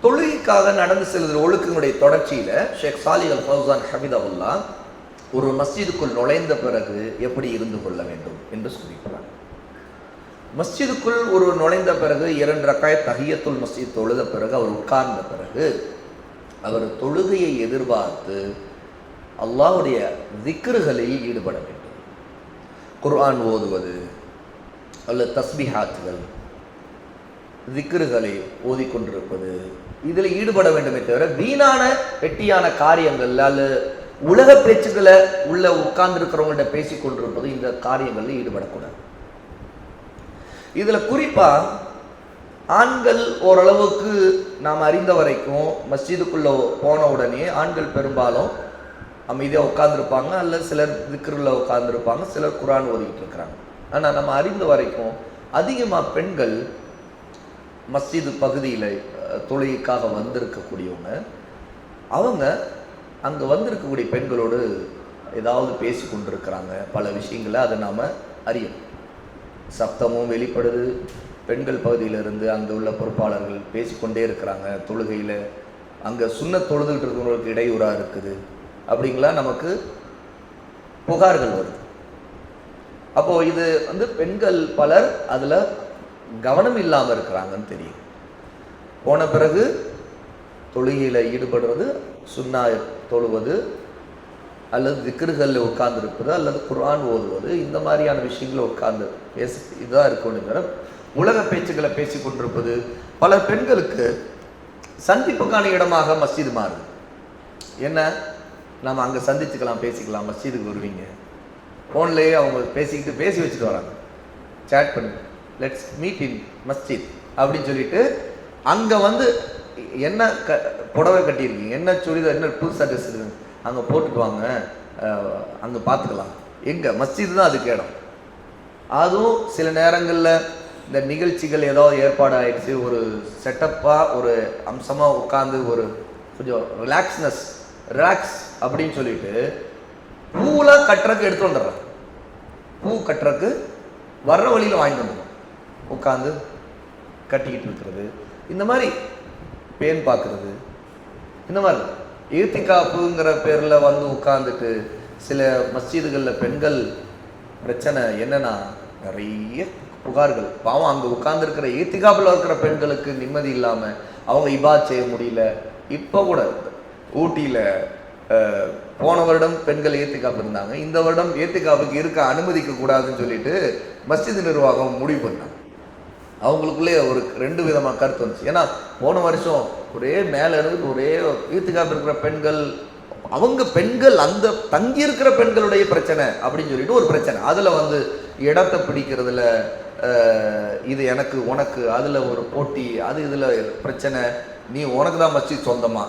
தொழுகைக்காக நடந்து செல்கிற ஒழுக்கங்களுடைய தொடர்ச்சியில் ஷேக் சாலிஹ் அல் ஃபௌசான் ஹபிதஹுல்லா ஒரு மஸ்ஜிதுக்குள் நுழைந்த பிறகு எப்படி இருந்து கொள்ள வேண்டும் என்று சொல்லிக்கிறார். மஸ்ஜிதுக்குள் ஒரு நுழைந்த பிறகு 2 ரக்காயத் தஹியத்துல் மஸ்ஜித் தொழுத பிறகு அவர் உட்கார்ந்த பிறகு அவர் தொழுகையை எதிர்பார்த்து அல்லாஹ்வுடைய திக்ருகளில் ஈடுபட வேண்டும். குர்ஆன் ஓதுவது அல்லது தஸ்பீஹாத்துகள், திக்ருகளை ஓதிக்கொண்டிருப்பது, இதில் ஈடுபட வேண்டுமே தவிர வீணான வெட்டியான காரியங்கள் அல்லது உலக பேச்சுக்களை உள்ள உட்கார்ந்துருக்கிறவங்கள்ட்ட பேசி கொண்டிருப்பது, இந்த காரியங்களில் ஈடுபடக்கூடாது. இதில் குறிப்பாக ஆண்கள் ஓரளவுக்கு நாம் அறிந்த வரைக்கும் மஸ்ஜிதுக்குள்ளே போன உடனே ஆண்கள் பெரும்பாலும் அமைதியாக உட்கார்ந்துருப்பாங்க, அல்லது சிலர் திக்ருல உட்கார்ந்துருப்பாங்க, சிலர் குர்ஆன் ஓதிக்கிட்டு இருக்கிறாங்க. ஆனால் நம்ம அறிந்த வரைக்கும் அதிகமாக பெண்கள் மஸ்ஜிது பகுதியில் தொழுகைக்காக வந்திருக்கக்கூடியவங்க, அவங்க அங்கே வந்திருக்கக்கூடிய பெண்களோடு ஏதாவது பேசி கொண்டிருக்கிறாங்க. பல விஷயங்களை அதை நாம் அறியும். சப்தமும் வெளிப்படுது. பெண்கள் பகுதியிலிருந்து அங்கே உள்ள பொறுப்பாளர்கள் பேசிக்கொண்டே இருக்கிறாங்க. தொழுகையில் அங்கே சுன்னத் தொழுதுகிட்டு இருக்கிறவங்களுக்கு இடையூறாக இருக்குது அப்படிங்களா நமக்கு புகார்கள் வருது. அப்போது இது பெண்கள் பலர் அதில் கவனம் இல்லாமல் இருக்கிறாங்கன்னு தெரியும். போன பிறகு தொழுகையில் ஈடுபடுறது, சுன்னா தொழுவது அல்லது திக்ருகளில் உட்கார்ந்துருப்பது அல்லது குர்ஆன் ஓதுவது, இந்த மாதிரியான விஷயங்களை உட்கார்ந்து பேசி இதுதான் இருக்கணும். உலக பேச்சுக்களை பேசி கொண்டிருப்பது பல பெண்களுக்கு சந்திப்புக்கான இடமாக மஸ்ஜிது மாறுது. என்ன, நம்ம அங்கே சந்திச்சுக்கலாம், பேசிக்கலாம், மஸ்ஜிதுக்கு வருவீங்க, ஃபோன்லேயே அவங்க பேசி வச்சுட்டு வராங்க, சேட் பண்ணி லெட்ஸ் மீட் இன் மஸ்ஜித் அப்படின்னு சொல்லிட்டு அங்கே என்ன புடவை கட்டியிருக்கீங்க, என்ன சுடிதார், என்ன புதுசாக ட்ரெஸ் இருக்குது, அங்கே போட்டுட்டு வாங்க, அங்கே பார்த்துக்கலாம். எங்கே மஸ்ஜித் தான் அதுக்கு இடம். அதுவும் சில நேரங்களில் இந்த நிகழ்ச்சிகள் ஏதோ ஏற்பாடு ஆகிடுச்சு, ஒரு செட்டப்பாக ஒரு அம்சமாக உட்காந்து ஒரு கொஞ்சம் ரிலாக்ஸ் அப்படின்னு சொல்லிட்டு பூலாம் கட்டுறக்கு எடுத்து வந்துடுறேன். பூ கட்டுறக்கு வர்ற வழியில் வாங்கிட்டு வந்துடும், உட்காந்து கட்டிக்கிட்டு இருக்கிறது, இந்த மாதிரி பேன் பார்க்குறது, இந்த மாதிரி ஈத்திகாப்புங்கிற பேரில் உட்காந்துட்டு சில மஸ்ஜிதுகளில் பெண்கள் பிரச்சனை என்னன்னா நிறைய புகார்கள். பாவம் அங்கே உட்கார்ந்துருக்கிற ஈத்திகாப்பில் இருக்கிற பெண்களுக்கு நிம்மதி இல்லாமல் அவங்க இபாத் செய்ய முடியல. இப்போ கூட ஊட்டியில் போன வருடம் பெண்கள் ஏத்திகாப்பு இருந்தாங்க, இந்த வருடம் ஏத்திகாப்புக்கு இருக்க அனுமதிக்க கூடாதுன்னு சொல்லிட்டு மஸ்ஜித் நிர்வாகம் முடிவு பண்ணாங்க. அவங்களுக்குள்ளே ஒரு 2 விதமாக கருத்து வந்துச்சு. ஏன்னா போன வருஷம் ஒரே மேலே இருந்து ஒரே ஏத்திகாப்பு இருக்கிற பெண்கள், அவங்க பெண்கள் அந்த தங்கியிருக்கிற பெண்களுடைய பிரச்சனை அப்படின்னு சொல்லிட்டு ஒரு பிரச்சனை, அதில் இடத்தை பிடிக்கிறதுல இது எனக்கு உனக்கு அதில் ஒரு போட்டி, அது இதில் பிரச்சனை, நீ உனக்கு தான் மஸ்ஜித் சொந்தமா,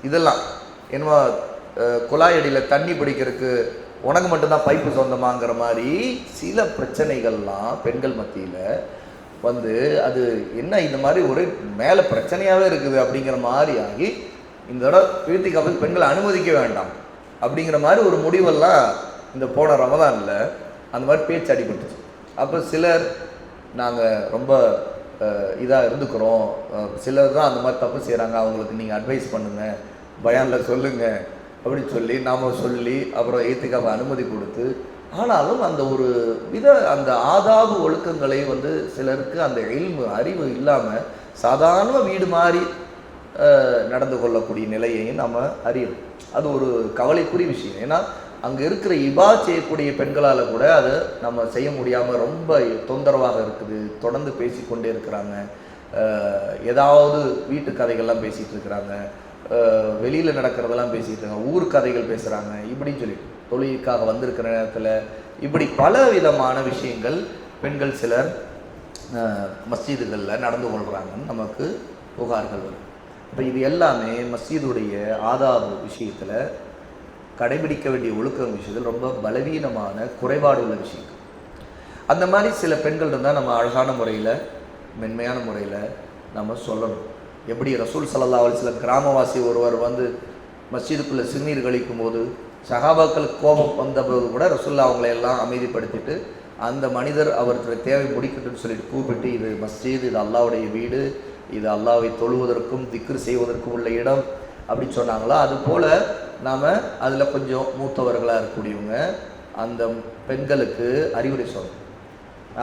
இதெல்லாம் என்னவா குழாயடியில் தண்ணி பிடிக்கிறதுக்கு உனக்கு மட்டும்தான் பைப்பு சொந்தமாங்கிற மாதிரி சில பிரச்சனைகள்லாம் பெண்கள் மத்தியில் அது என்ன இந்த மாதிரி ஒரு மேலே பிரச்சனையாகவே இருக்குது அப்படிங்கிற மாதிரி ஆகி இந்த இடம் ஈத்திகாப்புக்கு பெண்களை அனுமதிக்க வேண்டாம் அப்படிங்கிற மாதிரி ஒரு முடிவெல்லாம் இந்த போன ரமதானில் அந்த மாதிரி பேச்சு அடிபட்டுச்சு. அப்போ சிலர் நாங்கள் ரொம்ப இதாக இருந்துக்கிறோம், சிலர் தான் அந்த மாதிரி தப்பு செய்கிறாங்க, அவங்களுக்கு நீங்கள் அட்வைஸ் பண்ணுங்கள், பயானில் சொல்லுங்கள் அப்படின்னு சொல்லி நாம் சொல்லி அப்புறம் ஈத்திகாப்பை அனுமதி கொடுத்து, ஆனாலும் அந்த ஒரு அந்த ஆதாபு ஒழுக்கங்களை சிலருக்கு அந்த அறிவு இல்லாமல் சாதாரண வீடு மாதிரி நடந்து கொள்ளக்கூடிய நிலையையும் நம்ம அறியணும். அது ஒரு கவலைக்குரிய விஷயம். ஏன்னா அங்கே இருக்கிற செய்யக்கூடிய பெண்களால் கூட அதை நம்ம செய்ய முடியாமல் ரொம்ப தொந்தரவாக இருக்குது. தொடர்ந்து பேசிக்கொண்டே இருக்கிறாங்க, ஏதாவது வீட்டு கதைகள்லாம் பேசிகிட்டு இருக்கிறாங்க, வெளியில் நடக்கிறதெல்லாம் பேசிகிட்டு இருக்காங்க, ஊர் கதைகள் பேசுகிறாங்க, இப்படின்னு சொல்லிட்டு தொழிலுக்காக வந்திருக்கிற நேரத்தில் இப்படி பல விதமான விஷயங்கள் பெண்கள் சிலர் மஸ்ஜிதுகளில் நடந்து கொள்கிறாங்கன்னு நமக்கு புகார்கள் வரும். இப்போ இது எல்லாமே மஸ்ஜிதுடைய ஆதாபு விஷயத்தில், கடைபிடிக்க வேண்டிய ஒழுக்க விஷயத்தில் ரொம்ப பலவீனமான குறைபாடு உள்ள விஷயம். அந்த மாதிரி சில பெண்கள் இருந்தால் நம்ம அழகான முறையில் மென்மையான முறையில் நம்ம சொல்லணும். எப்படி ரசூல் ஸல்லல்லாஹு அலைஹி வஸல்லம் கிராமவாசி ஒருவர் மஸ்ஜிதுக்குள்ளே சிறுநீர் கழிக்கும் போது சஹாபாக்களுக்கு கோபம் வந்தபோது கூட ரசூல்லா அவங்களை எல்லாம் அமைதிப்படுத்திட்டு அந்த மனிதர் அவருக்கு தேவை முடிக்கட்டும்னு சொல்லிட்டு கூப்பிட்டு, இது மஸ்ஜித், இது அல்லாஹ்வுடைய வீடு, இது அல்லாஹ்வை தொழுவதற்கும் திக்ர் செய்வதற்கும் உள்ள இடம் அப்படின்னு சொன்னாங்களா, அதுபோல் நாம் அதில் கொஞ்சம் மூத்தவர்களாக இருக்கக்கூடியவங்க அந்த பெண்களுக்கு அறிவுரை சொல்லணும்.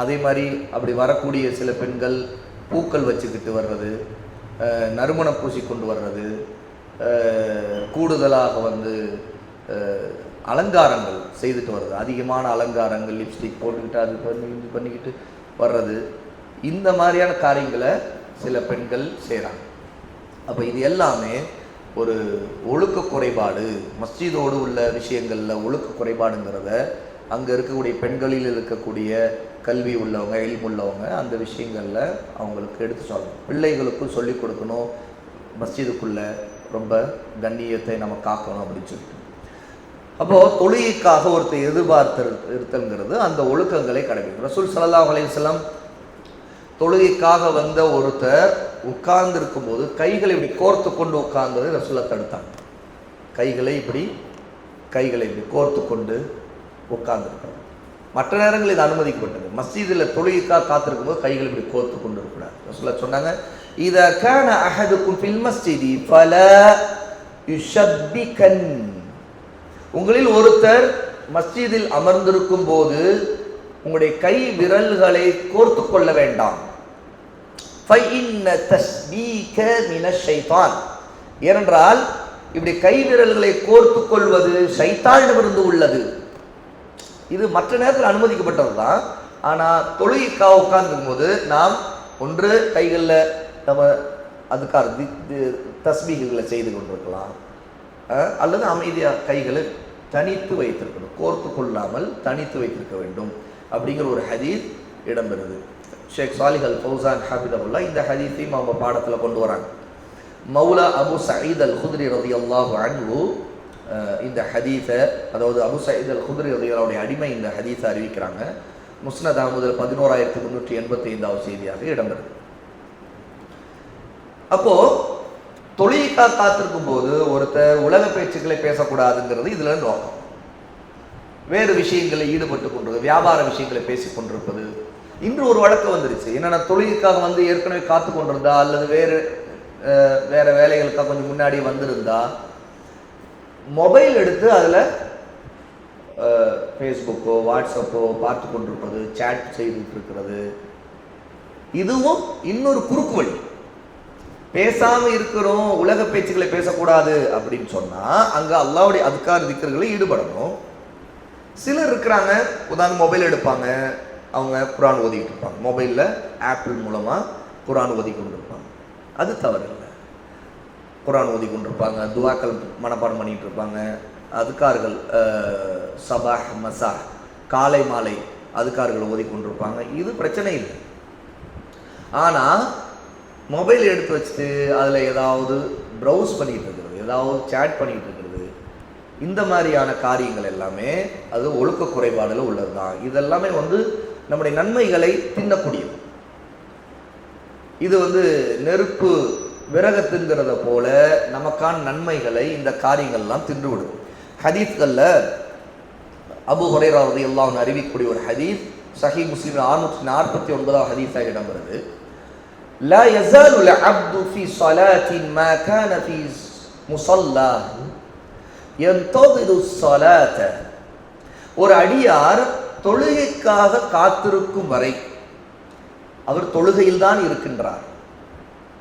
அதே மாதிரி அப்படி வரக்கூடிய சில பெண்கள் பூக்கள் வச்சுக்கிட்டு வர்றது, நறுமணம் பூசி கொண்டு வர்றது, கூடுதலாக அலங்காரங்கள் செய்துட்டு வர்றது, அதிகமான அலங்காரங்கள் லிப்ஸ்டிக் போட்டுக்கிட்டு அது பண்ணிக்கிட்டு வர்றது, இந்த மாதிரியான காரியங்களை சில பெண்கள் செய்கிறாங்க. அப்போ இது எல்லாமே ஒரு ஒழுக்க குறைபாடு, மஸ்ஜிதோடு உள்ள விஷயங்களில் ஒழுக்க குறைபாடுங்கிறத அங்கே இருக்கக்கூடிய பெண்களில் இருக்கக்கூடிய கல்வி உள்ளவங்க, இல்மு உள்ளவங்க அந்த விஷயங்களில் அவங்களுக்கு எடுத்து சொல்லணும். பிள்ளைகளுக்கும் சொல்லிக் கொடுக்கணும், மஸ்ஜிதுக்குள்ளே ரொம்ப கண்ணியத்தை நம்ம காக்கணும் அப்படின்னு சொல்லிட்டு. அப்போது தொழுகைக்காக ஒருத்தர் இருத்தல்ங்கிறது அந்த ஒழுக்கங்களை கடைபிடிக்கும். ரசூல் ஸல்லல்லாஹு அலைஹி வஸல்லம் தொழுகைக்காக வந்த ஒருத்தர் உட்கார்ந்து இருக்கும்போது கைகளை இப்படி கோர்த்து கொண்டு உட்கார்ந்ததை ரசூலை தடுத்தாங்க. கைகளை இப்படி கோர்த்து கொண்டு உட்கார்ந்துருக்காங்க. மற்ற நேரங்கள் இது அனுமதிக்கப்பட்டது. மஸ்ஜிதில் தொழுகைக்காக காத்திருக்கும் போது கைகள் இப்படி கோர்த்து கொண்டு இருக்கிறார். ரசூலை சொன்னாங்க, இதா கான அஹதுக்கும் ஃபில் மஸ்ஜிதி ஃபலா யுஷப்பிகன், உங்களில் ஒருத்தர் மஸ்ஜிதில் அமர்ந்திருக்கும் போது உங்களுடைய கை விரல்களை கோர்த்து கொள்ள வேண்டாம். ஏனென்றால் இப்படி கை விரல்களை கோர்த்து கொள்வது ஷைத்தானிடமிருந்து உள்ளது. இது மற்ற நேரத்தில் அனுமதிக்கப்பட்டது தான். ஆனால் தொழுகைக்காக உட்கார்ந்துருக்கும் போது நாம் ஒன்று கைகளில் நம்ம அதுக்காக தஸ்பீஹுகளை செய்து கொண்டிருக்கலாம், அல்லது அமைதியாக கைகளை தனித்து வைத்திருக்கணும், கோர்த்து கொள்ளாமல் தனித்து வைத்திருக்க வேண்டும் அப்படிங்கிற ஒரு ஹதீஸ் இடம்பெறுது. ஷேக் சாலிஹ் அல் ஃபௌசான் ஹாஃபிதஹுல்லா இந்த ஹதீஸையும் அவங்க பாடத்தில் கொண்டு வராங்க. மௌலா அபு சயீத் அல் குத்ரி ரலியல்லாஹு அன்ஹு இந்த ஹதீஸை, அதாவது அபு சயீத் அல் குத்ரி ரலியல்லாஹுடைய அடிமை இந்த ஹதீஸை அறிவிக்கிறாங்க. முஸ்னத் அஹ்மதில் 11385வது செய்தியாக இடம்பெறுது. அப்போது தொழுகைக்காக காத்திருக்கும் போது ஒருத்தர் உலக பேச்சுக்களை பேசக்கூடாதுங்கிறது இதுல நோக்கம். வேறு விஷயங்களை ஈடுபட்டு கொண்டிருப்பது, வியாபார விஷயங்களை பேசி கொண்டிருப்பது. இன்று ஒரு வழக்கு வந்துருச்சு. என்னென்ன தொழுகைக்காக ஏற்கனவே காத்து கொண்டிருந்தா அல்லது வேற வேலைகளுக்காக கொஞ்சம் முன்னாடி வந்திருந்தா மொபைல் எடுத்து அதில் ஃபேஸ்புக்கோ வாட்ஸ்அப்போ பார்த்து கொண்டிருப்பது, சேட் செய்துட்டு இருக்கிறது. இதுவும் இன்னொரு குறுக்கு வழி. பேசாமல் இருக்கிறோம், உலக பேச்சுக்களை பேசக்கூடாது அப்படின்னு சொன்னால் அங்கே அல்லாஹ்வுடைய அதுக்கார் திக்ர்களை ஈடுபடணும். சிலர் இருக்கிறாங்க, உதாரணம் மொபைல் எடுப்பாங்க, அவங்க குர்ஆன் ஓதிக்கிட்டு இருப்பாங்க, மொபைலில் ஆப்பிள் மூலமாக குர்ஆன் ஓதி கொண்டிருப்பாங்க. அது தவறு இல்லை. குர்ஆன் ஓதி கொண்டிருப்பாங்க, துவாக்கள் மனப்பாடம் பண்ணிகிட்டு இருப்பாங்க, அதுக்கார்கள் சபாஹ் மசா காலை மாலை அதுக்கார்கள் ஓதி கொண்டிருப்பாங்க. இது பிரச்சனை இல்லை. ஆனால் மொபைல் எடுத்து வச்சுட்டு அதில் ஏதாவது ப்ரௌஸ் பண்ணிகிட்டு இருக்கிறது, ஏதாவது சேட் பண்ணிகிட்டு இருக்கிறது, இந்த மாதிரியான காரியங்கள் எல்லாமே அது ஒழுக்க குறைபாடில் உள்ளது தான். இதெல்லாமே நம்முடைய நன்மைகளை தின்னக்கூடியது. இது நெருப்பு விறகத்துங்கிறத போல நமக்கான நன்மைகளை இந்த காரியங்கள்லாம் தின்று விடும். ஹதீஸ்களில் அபூ ஹுரைரா ரலியல்லாஹு அன்ஹு அறிவிக்கக்கூடிய ஒரு ஹதீஸ் சஹீஹ் முஸ்லிம் 649வது ஹதீஸாக இடம்பெறுது. லா யஸாலுல் அப்து ஃபீ ஸலாத்தின் மா கான ஃபீ முஸல்லாஹு யன்தஸிரு ஸலாத, ஒரு அடியார் தொழுகைக்காக காத்திருக்கும் வரை அவர் தொழுகையில் தான் இருக்கின்றார்.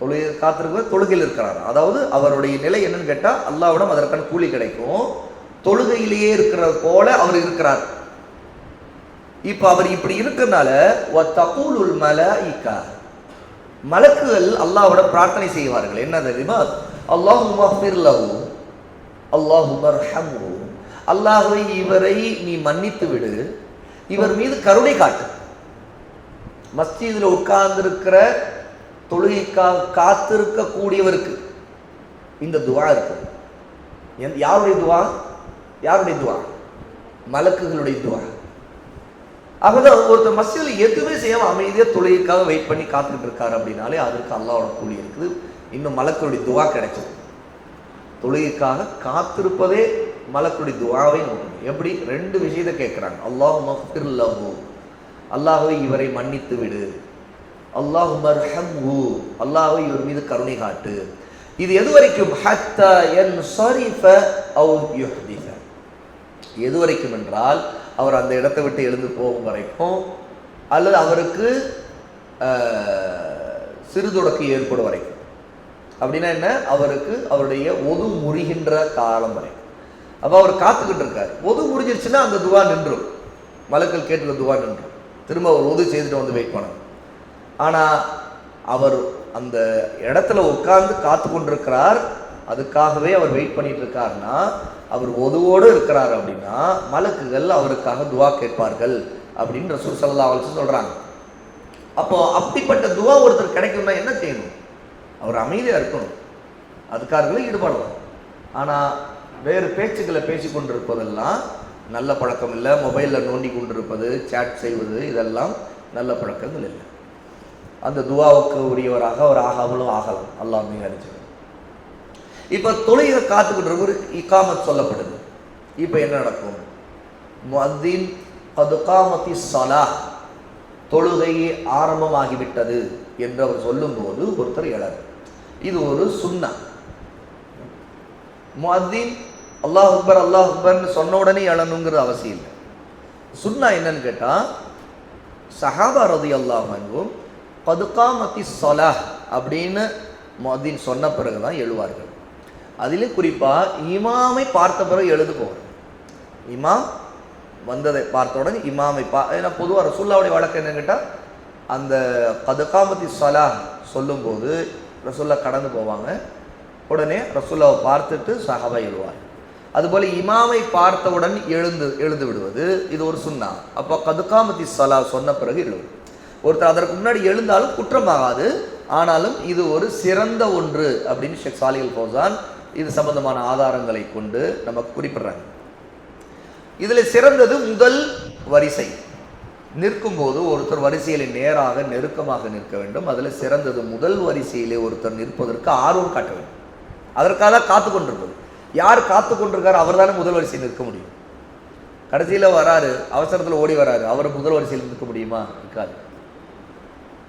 தொழுகை காத்திருக்க தொழுகையில் இருக்கிறார். அதாவது அவருடைய நிலை என்னன்னு கேட்டால் அல்லாஹ்விடம் அதற்கான கூலி கிடைக்கும். தொழுகையிலேயே இருக்கிறது போல அவர் இருக்கிறார். இப்போ அவர் இப்படி இருக்கிறதுனால வத்தகூலுல் மலாயிகா, மலக்குகள் அல்லாஹ்விடம் பிரார்த்தனை செய்வார்கள். என்ன தெரியுமா? அல்லாஹும்ம ஃபிர் லஹு, அல்லாஹும்மர்ஹம்ஹு, அல்லாஹ்வே இவரை நீ மன்னித்து விடு, இவர் மீது கருணை காட்டு. மஸ்ஜிதில் உட்கார்ந்திருக்கிற தொழுகைக்காக காத்திருக்க கூடியவருக்கு இந்த துவா இருக்கு. யாருடைய துவா? யாருடைய துவா? மலக்குகளுடைய துவா. ஆகதான் ஒருத்தர் மஸ்ஜிதில் எதுவுமே செய்யாமல் அமைதியாக தொழுகைக்காக வெயிட் பண்ணி காத்துக்கிட்டு இருக்காரு அப்படின்னாலே அதற்கு அல்லாஹ்வோட கூலி இருக்குது. இன்னும் மலக்குடைய துவா கிடைச்சது. தொழுகைக்காக காத்திருப்பதே மலக்குடைய துவாவை நோக்கணும். எப்படி? ரெண்டு விஷயத்தை கேட்குறாங்க. அல்லாஹும்ம ஃபிர் லஹு, அல்லாஹ்வே இவரை மன்னித்து விடு, அல்லாஹும்ம அர்ஹம்ஹு, அல்லாஹ்வை இவர் மீது கருணை காட்டு. இது எது வரைக்கும்? ஹத்தா யன்ஸரிஃப அவ் யுஹ்திஸ, எது வரைக்கும் என்றால் அவர் அந்த இடத்தை விட்டு எழுந்து போகும் வரைக்கும், அல்லது அவருக்கு சிறுதொடக்கு ஏற்படும் வரைக்கும். அப்படின்னா என்ன? அவருக்கு அவருடைய ஒது முறிகின்ற காலம் வரைக்கும். அப்போ அவர் காத்துக்கிட்டு இருக்கார். ஒது முறிஞ்சிருச்சுன்னா அந்த துவா நின்றும், மலக்கள் கேட்டுக்கிற துவா நின்றும். திரும்ப அவர் ஒது செய்துட்டு வந்து வெயிட் பண்ணணும். ஆனால் அவர் அந்த இடத்துல உட்கார்ந்து காத்து கொண்டிருக்கிறார். அதுக்காகவே அவர் வெயிட் பண்ணிட்டு இருக்காருன்னா, அவர் ஒதுவோடு இருக்கிறார் அப்படின்னா மலக்குகள் அவருக்காக துவா கேட்பார்கள் அப்படின்னு ரசூல் ஸல்லல்லாஹு அலைஹி வஸல்லம் சொல்றாங்க. அப்போ அப்படிப்பட்ட துவா ஒருத்தர் கிடைக்கணும்னா என்ன செய்யணும்? அவர் அமைதியாக இருக்கணும், அதுக்காகவே ஈடுபடலாம். ஆனால் வேறு பேச்சுக்களை பேசி கொண்டிருப்பதெல்லாம் நல்ல பழக்கம் இல்லை. மொபைலில் நோண்டி கொண்டிருப்பது, சேட் செய்வது, இதெல்லாம் நல்ல பழக்கங்கள் இல்லை. அந்த துவாவுக்கு உரியவராக அவர் ஆகாமலும் ஆகலாம். அல்லாஹ் மிக அறிஞ்சவர். இப்போ தொழுகை காத்துக்கிட்டு ஒரு இகாமத் சொல்லப்படுது. இப்போ என்ன நடக்கும்? முஅத்தின் கத் காமத்தி ஸலாஹ், தொழுகை ஆரம்பமாகிவிட்டது என்று அவர் சொல்லும்போது ஒருத்தர் எழார். இது ஒரு சுன்னா. முஅத்தின் அல்லாஹ் அக்பர் அல்லாஹ் அக்பர்னு சொன்ன உடனே எழணுங்கிறது அவசியம் இல்லை. சுன்னா என்னன்னு கேட்டால், சஹாபா ரலியல்லாஹு அன்ஹும் கத் காமத்தி ஸலாஹ் அப்படின்னு முஅத்தின் சொன்ன பிறகு தான் எழுவார்கள். அதிலும் குறிப்பாக இமாமை பார்த்த பிறகு எழுது போவார். இமாம் வந்ததை பார்த்த உடனே இமாமை ஏன்னா பொதுவாக ரசூலுல்லாஹ்வுடைய வழக்கம் என்னன்னு கேட்டால், அந்த கத் காமத்தி ஸலாஹ் சொல்லும்போது ரசூல்லா கடந்து போவாங்க. உடனே ரசூல்லாவை பார்த்துட்டு சஹாபா எழுவார். அதுபோல் இமாமை பார்த்தவுடன் எழுந்து விடுவது இது ஒரு சுன்னா. அப்போ கத் காமத்தி ஸலாஹ் சொன்ன பிறகு எழுவது. ஒருத்தர் அதற்கு முன்னாடி எழுந்தாலும் குற்றமாகாது. ஆனாலும் இது ஒரு சிறந்த ஒன்று அப்படின்னு ஷேக் சாலிஹ் அல் ஃபௌசான் இது சம்பந்தமான ஆதாரங்களை கொண்டு நமக்கு குறிப்பிடுறாங்க. இதில் சிறந்தது முதல் வரிசை. நிற்கும்போது ஒருத்தர் வரிசையில் நேராக நெருக்கமாக நிற்க வேண்டும். அதில் சிறந்தது முதல் வரிசையிலே ஒருத்தர் நிற்பதற்கு ஆர்வம் காட்ட வேண்டும். அதற்காக காத்து கொண்டிருப்பது. யார் காத்து கொண்டிருக்காரு அவர் தானே முதல் வரிசையில் நிற்க முடியும். கடைசியில் வராரு, அவசரத்தில் ஓடி வராரு, அவர் முதல் வரிசையில் நிற்க முடியுமா? இருக்காது.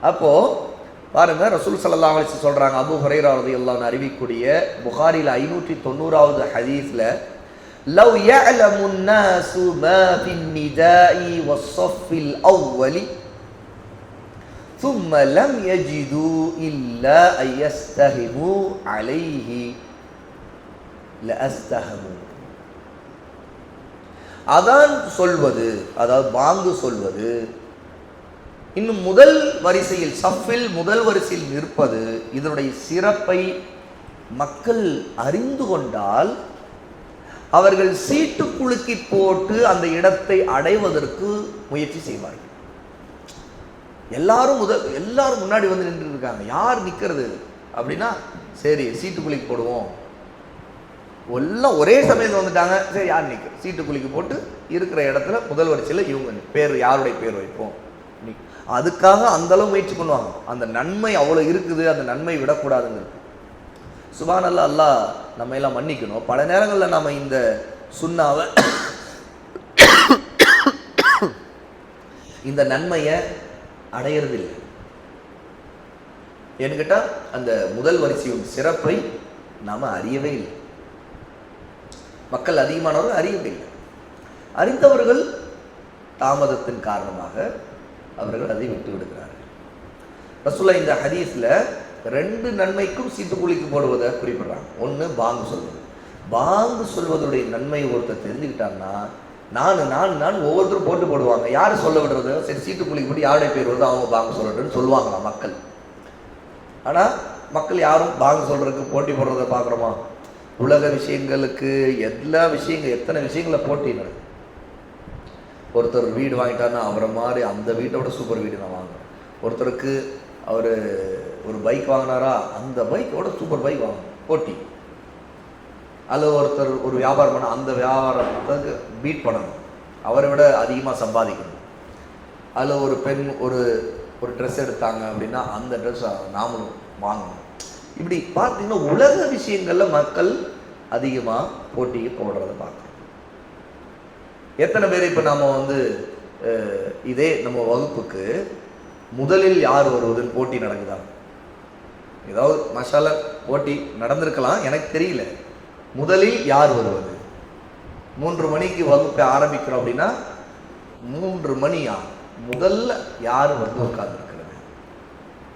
அப்போது பாருங்க, ரசூல் ஸல்லல்லாஹு அலைஹி வஸல்லம் சொல்கிறாங்க, அபூ ஹுரைரா ரலியல்லாஹு அன்ஹு அறிவிக்கக்கூடிய புகாரியில் 590வது ஹதீஸில், லவ் யஅலமுன் நாஸு மா ஃபின் நிதாஇ வஸ்ஸஃபில் அவ்வலி ثم لم يجدوا إلا أن يستهموا عليه لأستهموا. அதான் சொல்வது, அதாவது பாங்கு சொல்வது, இன்னும் முதல் வரிசையில் சஃபில் முதல் வரிசையில் நிற்பது, இதனுடைய சிறப்பை மக்கள் அறிந்து கொண்டால் அவர்கள் சீட்டு குலுக்கி போட்டு அந்த இடத்தை அடைவதற்கு முயற்சி செய்வார்கள். எல்லாரும் முன்னாடி வந்து நின்று இருக்காங்க, யார் நிற்கிறது அப்படின்னா, சரி சீட்டு குலுக்கி போடுவோம். எல்லாம் ஒரே சமயத்தில் வந்துட்டாங்க, சரி யார் நிற்க, சீட்டு குலுக்கி போட்டு இருக்கிற இடத்துல முதல் வரிசையில் இவங்க பேர், யாருடைய பேர் வைப்போம். அதுக்காக அந்த அளவு முயற்சி பண்ணுவாங்க. அந்த நன்மை அவ்வளோ இருக்குது, அந்த நன்மை விடக்கூடாதுங்கிறது. சுப்ஹானல்லாஹ், அல்லாஹ் நம்ம எல்லாம் மன்னிக்கணும். பல நேரங்களில் நம்ம இந்த சுன்னாவை இந்த நன்மையை அடையிறதில்லை. ஏன்னு கேட்டால் அந்த முதல் வரிசையின் சிறப்பை நாம் அறியவே இல்லை. மக்கள் அதிகமானவர்கள் அறியவே இல்லை. அறிந்தவர்கள் தாமதத்தின் காரணமாக அவர்கள் அதை விட்டு விடுகிறார்கள். ரசூலுல்லாஹ் இந்த ஹதீஸில் 2 நன்மைக்கும் சீட்டு குலுக்கி போடுவதை குறிப்பிடுறாங்க. ஒன்று பாங்கு சொல்வது. பாங்கு சொல்வதுடைய நன்மை ஒருத்தர் தெரிஞ்சுக்கிட்டாங்கன்னா, நான் ஒவ்வொருத்தரும் போட்டு போடுவாங்க. யார் சொல்ல விடுறது? சரி சீட்டு குலுக்கி போட்டு யாருடைய பேர் வருதோ அவங்க பாங்கு சொல்லட்டுன்னு சொல்லுவாங்களாம் மக்கள். ஆனால் மக்கள் யாரும் பாங்கு சொல்கிறதுக்கு போட்டி போடுறதை பார்க்குறோமா? உலக விஷயங்களுக்கு எத்தனை விஷயங்களை போட்டினர். ஒருத்தர் வீடு வாங்கிட்டாருன்னா அவரை மாதிரி அந்த வீட்டோட சூப்பர் வீடு நான் வாங்குறேன். ஒருத்தருக்கு அவர் ஒரு பைக் வாங்கினாரா, அந்த பைக்கோட சூப்பர் பைக் வாங்கணும் போட்டி. அல்லது ஒருத்தர் ஒரு வியாபாரம் பண்ண, அந்த வியாபாரத்துக்கு பீட் பண்ணணும், அவரை விட அதிகமாக சம்பாதிக்கணும். அதில் ஒரு பெண் ஒரு ட்ரெஸ் எடுத்தாங்க அப்படின்னா அந்த ட்ரெஸ் நாமளும் வாங்கணும். இப்படி பார்த்தீங்கன்னா உலக விஷயங்களில் மக்கள் அதிகமாக போட்டிக்கு போடுறத பார்க்கணும். எத்தனை பேர் இப்போ நாம் இதே நம்ம வகுப்புக்கு முதலில் யார் வருவதுன்னு போட்டி நடக்குதா? ஏதாவது மசாலா போட்டி நடந்திருக்கலாம், எனக்கு தெரியல. முதலில் யார் வருவது? 3 மணிக்கு வகுப்பை ஆரம்பிக்கிறோம் அப்படின்னா 3 மணியா முதல்ல யார் வந்து உட்கார்ந்துருக்கிறது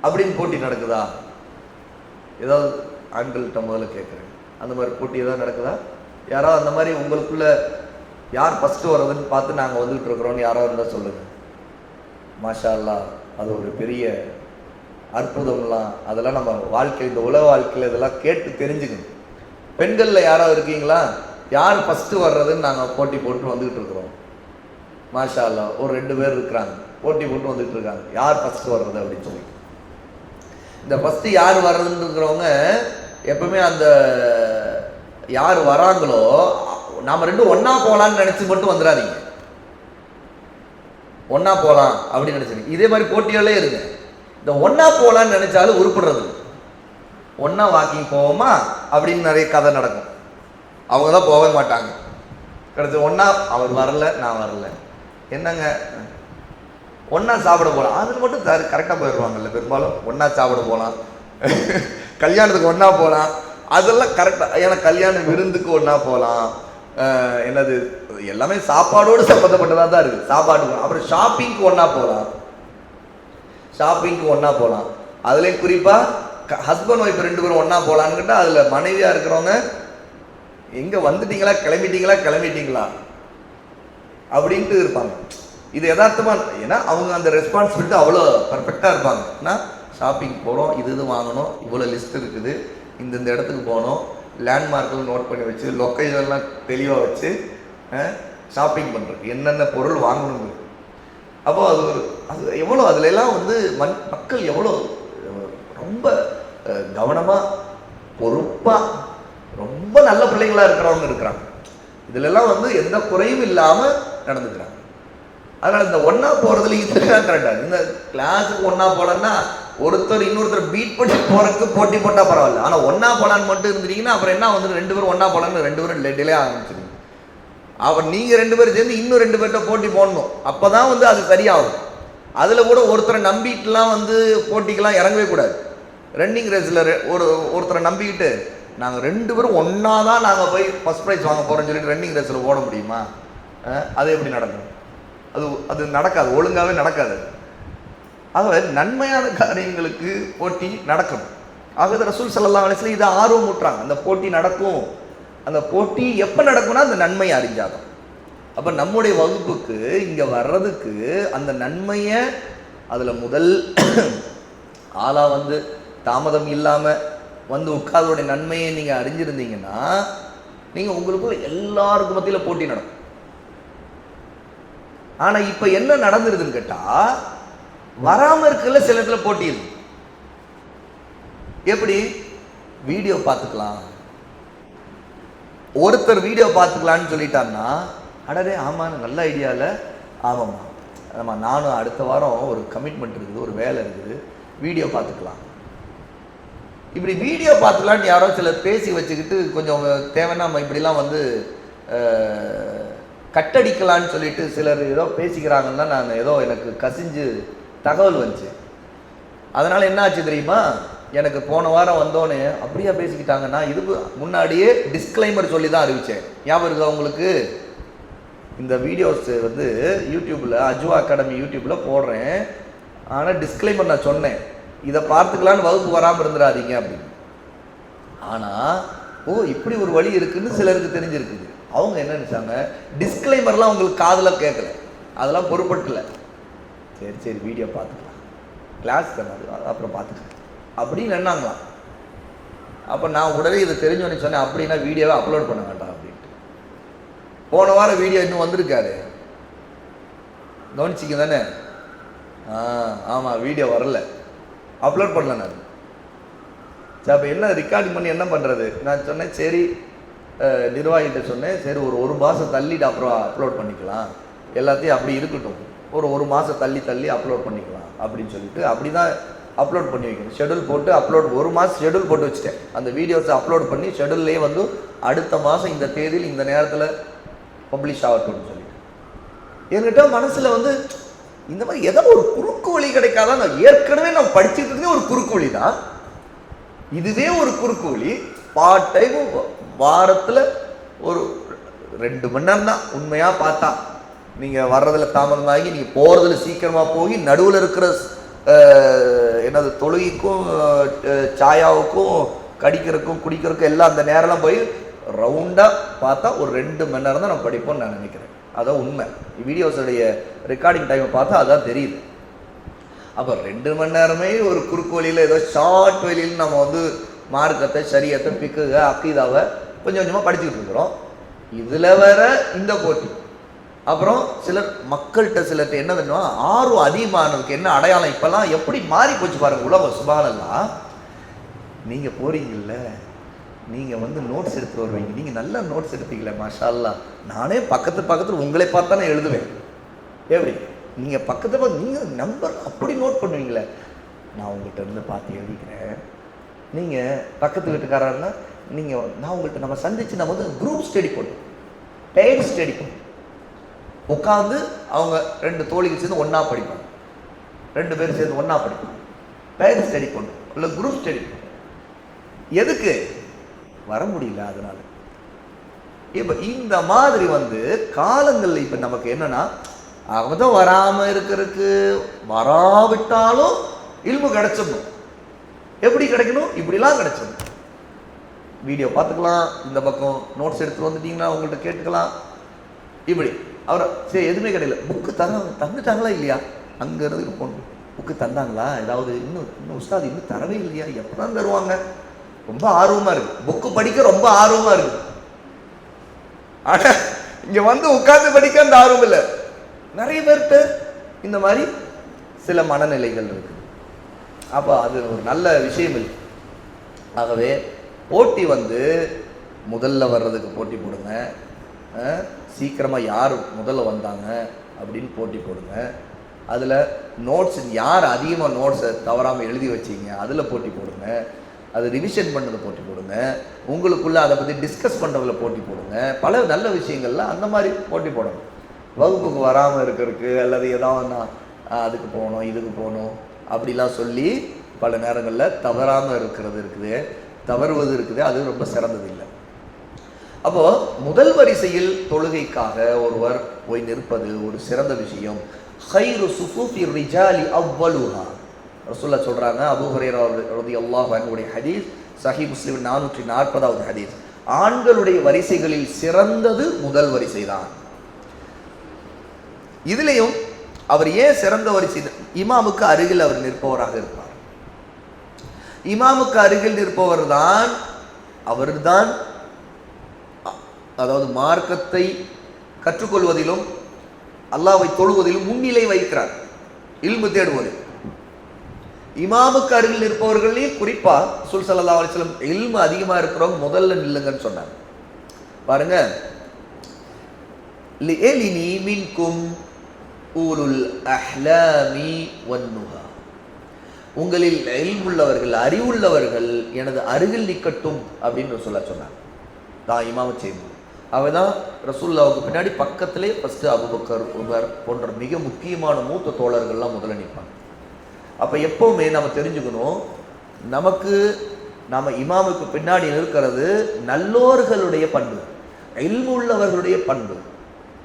அப்படின்னு போட்டி நடக்குதா? ஏதாவது ஆண்கள்கிட்ட முதல்ல கேட்குறேன், அந்த மாதிரி போட்டி ஏதாவது நடக்குதா? யாராவது அந்த மாதிரி உங்களுக்குள்ள யார் ஃபஸ்ட்டு வர்றதுன்னு பார்த்து நாங்கள் வந்துகிட்டு இருக்கிறோன்னு யாராவது இருந்தால் சொல்லுங்கள். மாஷா அல்லாஹ், அது ஒரு பெரிய அற்புதம்லாம். அதெல்லாம் நம்ம வாழ்க்கை, இந்த உலக வாழ்க்கையில் இதெல்லாம் கேட்டு தெரிஞ்சுக்கணும். பெண்களில் யாராவது இருக்கீங்களா? யார் ஃபஸ்ட்டு வர்றதுன்னு நாங்கள் போட்டி போட்டு வந்துக்கிட்டு இருக்கிறோம். மாஷா அல்லாஹ், ஒரு 2 பேர் இருக்கிறாங்க, போட்டி போட்டு வந்துட்டு இருக்காங்க, யார் ஃபஸ்ட்டு வர்றது அப்படின்னு சொல்லி. இந்த ஃபஸ்ட்டு யார் வர்றதுன்னு இருக்கிறவங்க எப்பவுமே அந்த யார் வராங்களோ நாம் 2 ஒன்றா போகலான்னு நினச்சி மட்டும் வந்துடாதீங்க. ஒன்றா போகலாம் அப்படின்னு நினச்சிருங்க. இதே மாதிரி போட்டிகளே இருங்க. இந்த ஒன்றா போகலான்னு நினச்சாலும் உருப்படுறது. ஒன்றா வாக்கிங் போவோமா அப்படின்னு நிறைய கதை நடக்கும். அவங்க தான் போகவே மாட்டாங்க. கிடைச்சி ஒன்றா அவர் வரல, நான் வரல, என்னங்க ஒன்றா சாப்பிட போகலாம், அதில் மட்டும் கரெக்டாக போயிடுவாங்கல்ல. பெரும்பாலும் ஒன்றா சாப்பிட போகலாம், கல்யாணத்துக்கு ஒன்றா போகலாம், அதெல்லாம் கரெக்டாக. ஏன்னா கல்யாண விருந்துக்கு ஒன்றா போகலாம், என்னது எல்லாமே சாப்பாடோடு சம்மந்தப்பட்டதாக தான் இருக்குது. சாப்பாடு, அப்புறம் ஷாப்பிங்க்கு ஒன்றா போகலாம், ஷாப்பிங்க்கு ஒன்றா போகலாம். அதுலேயும் குறிப்பாக ஹஸ்பண்ட் ஒய்ஃப் 2 பேரும் ஒன்றா போகலான்னு கேட்டால் அதில் மனைவியாக இருக்கிறவங்க எங்கே வந்துட்டீங்களா, கிளம்பிட்டீங்களா அப்படின்ட்டு இருப்பாங்க. இது யதார்த்தமாக, ஏன்னா அவங்க அந்த ரெஸ்பான்சிபிலிட்டி அவ்வளோ பர்ஃபெக்டாக இருப்பாங்க. ஏன்னா ஷாப்பிங் போகிறோம், இது வாங்கணும், இவ்வளோ லிஸ்ட் இருக்குது, இந்த இடத்துக்கு போகணும், லேண்ட்மார்க்கில் நோட் பண்ணி வச்சு லொக்கேஷன்லாம் தெளிவாக வச்சு ஷாப்பிங் பண்ணுறது, என்னென்ன பொருள் வாங்கணும். அப்போ அது எவ்வளோ அதுல எல்லாம் வந்து மக்கள் எவ்வளோ ரொம்ப கவனமாக பொறுப்பாக ரொம்ப நல்ல பிள்ளைங்களா இருக்கிறவங்க இருக்கிறாங்க. இதுலெல்லாம் வந்து எந்த குறையும் இல்லாமல் நடந்துக்கிறாங்க. அதனால் இந்த ஒன்றா போகிறதுல இதுதான் கரெக்டாக. இந்த கிளாஸுக்கு ஒன்றா போகலன்னா ஒருத்தர் இன்னொருத்தர் பீட் பண்ணி போகிறதுக்கு போட்டி போட்டால் பரவாயில்ல. ஆனால் ஒன்றா போகலான்னு மட்டும் இருந்துட்டீங்கன்னா அப்புறம் என்ன வந்து 2 பேரும் ஒன்றா போகலான்னு 2 பேரும் டிலே ஆரம்பிச்சிருங்க. அப்புறம் நீங்கள் 2 பேரும் சேர்ந்து இன்னும் 2 பேர்கிட்ட போட்டி போடணும். அப்போ தான் வந்து அது சரியாகும். அதில் கூட ஒருத்தரை நம்பிட்டுலாம் வந்து போட்டிக்கெலாம் இறங்கவே கூடாது. ரன்னிங் ரேஸில் ஒருத்தரை நம்பிக்கிட்டு நாங்கள் 2 பேரும் ஒன்றா தான் நாங்கள் போய் ஃபஸ்ட் ப்ரைஸ் வாங்க போகிறோன்னு சொல்லிட்டு ரன்னிங் ரேஸில் ஓட முடியுமா? அது எப்படி நடக்கும்? அது நடக்காது, ஒழுங்காகவே நடக்காது. ஆகவே நன்மையான காரியங்களுக்கு போட்டி நடக்கணும். ஆகவே ரசூல் ஸல்லல்லாஹு அலைஹி வஸல்லம் இதை ஆர்வம் ஊட்டுறாங்க. அந்த போட்டி நடக்கும். அந்த போட்டி எப்போ நடக்கும்னா அந்த நன்மையை அறிஞ்சாதான். அப்போ நம்முடைய வகுப்புக்கு இங்கே வர்றதுக்கு அந்த நன்மையை அதில் முதல் ஆளாக வந்து தாமதம் இல்லாமல் வந்து உட்கார்ந்தோடைய நன்மையை நீங்கள் அறிஞ்சிருந்தீங்கன்னா நீங்கள் உங்களுக்குள்ள எல்லாருக்கும் மத்தியில் போட்டி நடக்கும். ஆனால் இப்போ என்ன நடந்துருதுன்னு கேட்டால் வராமல் இருக்கல சில இடத்துல போட்டி இருக்கு. எப்படி? வீடியோ பார்த்துக்கலாம், ஒருத்தர் வீடியோ பார்த்துக்கலான்னு சொல்லிட்டான்னா அடடே ஆமாம் நல்ல ஐடியாவில், ஆமாம்மா ஆமாம் நானும் அடுத்த வாரம் ஒரு கமிட்மெண்ட் இருக்குது, ஒரு வேலை இருக்குது, வீடியோ பார்த்துக்கலாம். இப்படி வீடியோ பார்த்துக்கலான்னு யாரோ சிலர் பேசி வச்சுக்கிட்டு கொஞ்சம் தேவைன்னா நம்ம இப்படிலாம் வந்து கட்டடிக்கலான்னு சொல்லிட்டு சிலர் ஏதோ பேசிக்கிறாங்கன்னா நான் ஏதோ எனக்கு கசிஞ்சு தகவல் வந்துச்சு. அதனால் என்ன ஆச்சு தெரியுமா? எனக்கு போன வாரம் வந்தோன்னே அப்படியா பேசிக்கிட்டாங்கன்னா இதுக்கு முன்னாடியே டிஸ்க்ளைமர் சொல்லி தான் அறிவித்தேன். ஞாபகம் இருக்கா உங்களுக்கு? இந்த வீடியோஸ் வந்து யூடியூப்பில் அஜ்வா அகாடமி யூடியூப்பில் போடுறேன், ஆனால் டிஸ்க்ளைமர் நான் சொன்னேன், இதை பார்த்துக்கலான்னு வகுப்பு வராமல் இருந்துடாதீங்க அப்படின்னு. ஆனால் இப்படி ஒரு வழி இருக்குன்னு சிலருக்கு தெரிஞ்சிருக்குது. அவங்க என்ன நினைச்சாங்க, டிஸ்க்ளைமர்லாம் உங்களுக்கு காதில் கேட்கல, அதெல்லாம் பொறுப்பட்டுல, சரி வீடியோ பார்த்துக்கலாம், கிளாஸ் தானே அப்புறம் பார்த்துக்கலாம் அப்படின்னு என்னாங்களாம். அப்போ நான் உடனே இதை தெரிஞ்சோன்னு சொன்னேன், அப்படின்னா வீடியோவை அப்லோட் பண்ண வேண்டாம் அப்படின்ட்டு. போன வாரம் வீடியோ இன்னும் வந்திருக்காரு, கவனிச்சிங்க தானே? ஆமாம் வீடியோ வரல, அப்லோட் பண்ணல நான். சரி அப்போ என்ன ரெக்கார்டிங் பண்ணி என்ன பண்ணுறது? நான் சொன்னேன் சரி நிர்வாகிகிட்ட சொன்னேன், சரி ஒரு மாதம் தள்ளிட்டு அப்புறம் அப்லோட் பண்ணிக்கலாம், எல்லாத்தையும் அப்படி இருக்கட்டும், ஒரு மாதம் தள்ளி அப்லோட் பண்ணிக்கலாம் அப்படின்னு சொல்லிட்டு அப்படி தான் அப்லோட் பண்ணி வைக்கணும். ஷெடியூல் போட்டு அப்லோட், ஒரு மாதம் ஷெடியூல் போட்டு வச்சுட்டேன். அந்த வீடியோஸை அப்லோட் பண்ணி ஷெடியூல்லேயே வந்து அடுத்த மாதம் இந்த தேதியில் இந்த நேரத்தில் பப்ளிஷ் ஆகட்டும்னு சொல்லிட்டு. என்கிட்ட மனசில் வந்து இந்த மாதிரி ஏதோ ஒரு குறுக்கு வழி கிடைக்காதான். ஏற்கனவே நம்ம படிச்சுட்டு இருந்தே ஒரு குறுக்கு வழி தான், இதுவே ஒரு குறுக்கு வழி. பார்ட் டைம் வாரத்தில் ஒரு 2 மணி நேரம் தான். உண்மையாக பார்த்தா நீங்கள் வர்றதில் தாமதமாகி நீங்கள் போகிறதுல சீக்கிரமாக போய் நடுவில் இருக்கிற என்னது தொழுகைக்கும் சாயாவுக்கும் கடிக்கிறதுக்கும் குடிக்கிறதுக்கும் எல்லாம் அந்த நேரம்லாம் போய் ரவுண்டாக பார்த்தா ஒரு 2 மணி நேரம் தான் நம்ம படிப்போம்னு நான் நினைக்கிறேன். அதான் உண்மை. வீடியோஸுடைய ரெக்கார்டிங் டைமை பார்த்தா அதான் தெரியுது. அப்போ 2 மணி நேரமே ஒரு குறுக்கு வழியில் ஏதோ ஷார்ட் வழியில் நம்ம வந்து மார்க்கத்தை ஷரியத்தை பிக்குக அக்கீதாவை கொஞ்சம் கொஞ்சமாக படிச்சுக்கிட்டு இருக்கிறோம். இதில் வேற இந்த போட்டி. அப்புறம் சிலர் மக்கள்கிட்ட சிலர்கிட்ட என்ன தெரியுமா, ஆர்வம் அதிகமானதுக்கு என்ன அடையாளம் இப்போல்லாம் எப்படி மாறி போச்சு பாருங்க உலகம். சுபானல்லாம் நீங்கள் போறீங்கல்ல, நீங்கள் வந்து நோட்ஸ் எடுத்து வருவீங்க, நீங்கள் நல்லா நோட்ஸ் எடுப்பீங்களே மாஷா அல்லா. நானே பக்கத்தில் உங்களை பார்த்தா நான் எழுதுவேன். எப்படி நீங்கள் பக்கத்தில் நீங்கள் நம்பர் அப்படி நோட் பண்ணுவீங்களே, நான் உங்கள்கிட்ட இருந்து பார்த்து எழுதிக்கிறேன். நீங்கள் பக்கத்து வீட்டுக்காரன்னா நான் உங்கள்கிட்ட நம்ம சந்திச்சு நம்ம வந்து குரூப் ஸ்டடி பண்ணுவோம், பெய்டு ஸ்டடி பண்ணுவோம். உட்காந்து அவங்க 2 தோழிகள் சேர்ந்து ஒன்றா படிப்பாங்க, 2 பேர் சேர்ந்து ஒன்றா படிப்பாங்க, பெய்டு ஸ்டடி பண்ணுவோம், இல்லை குரூப் ஸ்டடி பண்ணுவோம். எதுக்கு வர முடியல அதனால. இப்போ இந்த மாதிரி வந்து காலங்களில் இப்போ நமக்கு என்னன்னா, அவங்க வராமல் இருக்கிறதுக்கு வராவிட்டாலும் இல்மு கிடைச்சிடணும். எப்படி கிடைக்கணும்? இப்படிலாம் கிடைச்சிடணும். வீடியோ பார்த்துக்கலாம், இந்த பக்கம் நோட்ஸ் எடுத்துட்டு வந்துட்டீங்கன்னா உங்கள்கிட்ட கேட்டுக்கலாம். இப்படி அவர் சரி எதுவுமே கிடையாது. புக்கு தந்துட்டாங்களா இல்லையா, அங்கேருந்து போகணும். புக்கு தந்தாங்களா, ஏதாவது இன்னும் உஸ்தாது இன்னும் தரவே இல்லையா, எப்போ தான் தருவாங்க. ரொம்ப ஆர்வமாக இருக்குது, புக்கு படிக்க ரொம்ப ஆர்வமாக இருக்குது. ஆனால் இங்கே வந்து உட்கார்ந்து படிக்க அந்த ஆர்வம் இல்லை. நிறைய பேர்கிட்ட இந்த மாதிரி சில மனநிலைகள் இருக்குது. அப்போ அது ஒரு நல்ல விஷயம் இல்லை. ஆகவே போட்டி வந்து முதல்ல வர்றதுக்கு போட்டி போடுங்க, சீக்கிரமாக யார் முதல்ல வந்தாங்க அப்படின்னு போட்டி போடுங்க. அதில் நோட்ஸ் யார் அதிகமாக நோட்ஸை தவறாமல் எழுதி வச்சிங்க அதில் போட்டி போடுங்க. அது ரிவிஷன் பண்ணுறதை போட்டி போடுங்க. உங்களுக்குள்ளே அதை பற்றி டிஸ்கஸ் பண்ணுறதுல போட்டி போடுங்க. பல நல்ல விஷயங்கள்லாம் அந்த மாதிரி போட்டி போடணும். வகுப்புக்கு வராமல் இருக்கிறதுக்கு அல்லது ஏதாவது அதுக்கு போகணும் இதுக்கு போகணும் அப்படிலாம் சொல்லி பல நேரங்களில் தவறாமல் இருக்கிறது இருக்குது, தவறுவது இருக்குது. அது ரொம்ப சிறந்தது இல்லை. அப்போது முதல் வரிசையில் தொழுகைக்காக ஒருவர் போய் நிற்பது ஒரு சிறந்த விஷயம். ஹைரு சுஃபூஃபி ரிஜாலி அவ்வலுஹா ரசூலுல்லாஹ் சொல்கிறாங்க. அபூ ஹுரைரா ரலியல்லாஹு அன்ஹுடைய ஹதீஸ், சஹீஹ் முஸ்லிம் 440வது ஹதீஸ். ஆண்களுடைய வரிசைகளில் சிறந்தது முதல் வரிசை தான். இதுலேயும் அவர் ஏன் சிறந்த வரிசை? இமாமுக்கு அருகில் அவர் நிற்பவராக இருப்பார். இமாமுக்கு அருகில் நிற்பவர் தான் அவர்தான், அதாவது மார்க்கத்தை கற்றுக்கொள்வதிலும் அல்லாஹ்வை தொழுவதிலும் முன்னிலை வைக்கிறார், இல்மு தேடுவது. இமாமுக்கு அருகில் இருப்பவர்களே குறிப்பா ரசூல் ஸல்லல்லாஹு அலைஹி வஸல்லம் இல்மு அதிகமா இருக்கிறவங்க முதல்ல நில்லுங்கன்னு சொன்னாங்க. பாருங்க, லியலினி மின்கும் ஊலுல் அஹ்லாமி வன்னுஹா, உங்களில் இல்முள்ளவர்கள் அறிவுள்ளவர்கள் எனது அருகில் நிற்கட்டும் அப்படின்னு ரசூலுல்லாஹ் சொன்னாங்க. தான் இமாம செய்யணும். அவதான் ரசூலுல்லாஹ்வுக்கு பின்னாடி பக்கத்திலே ஃபர்ஸ்ட் அபூபக்கர், உமர் போன்ற மிக முக்கியமான மூத்த தோழர்கள்லாம் முதல்ல நிற்பாங்க. அப்போ எப்பவுமே நம்ம தெரிஞ்சுக்கணும், நமக்கு நம்ம இமாமுக்கு பின்னாடி இருக்கிறது நல்லோர்களுடைய பண்பு, இல்மு உள்ளவர்களுடைய பண்பு.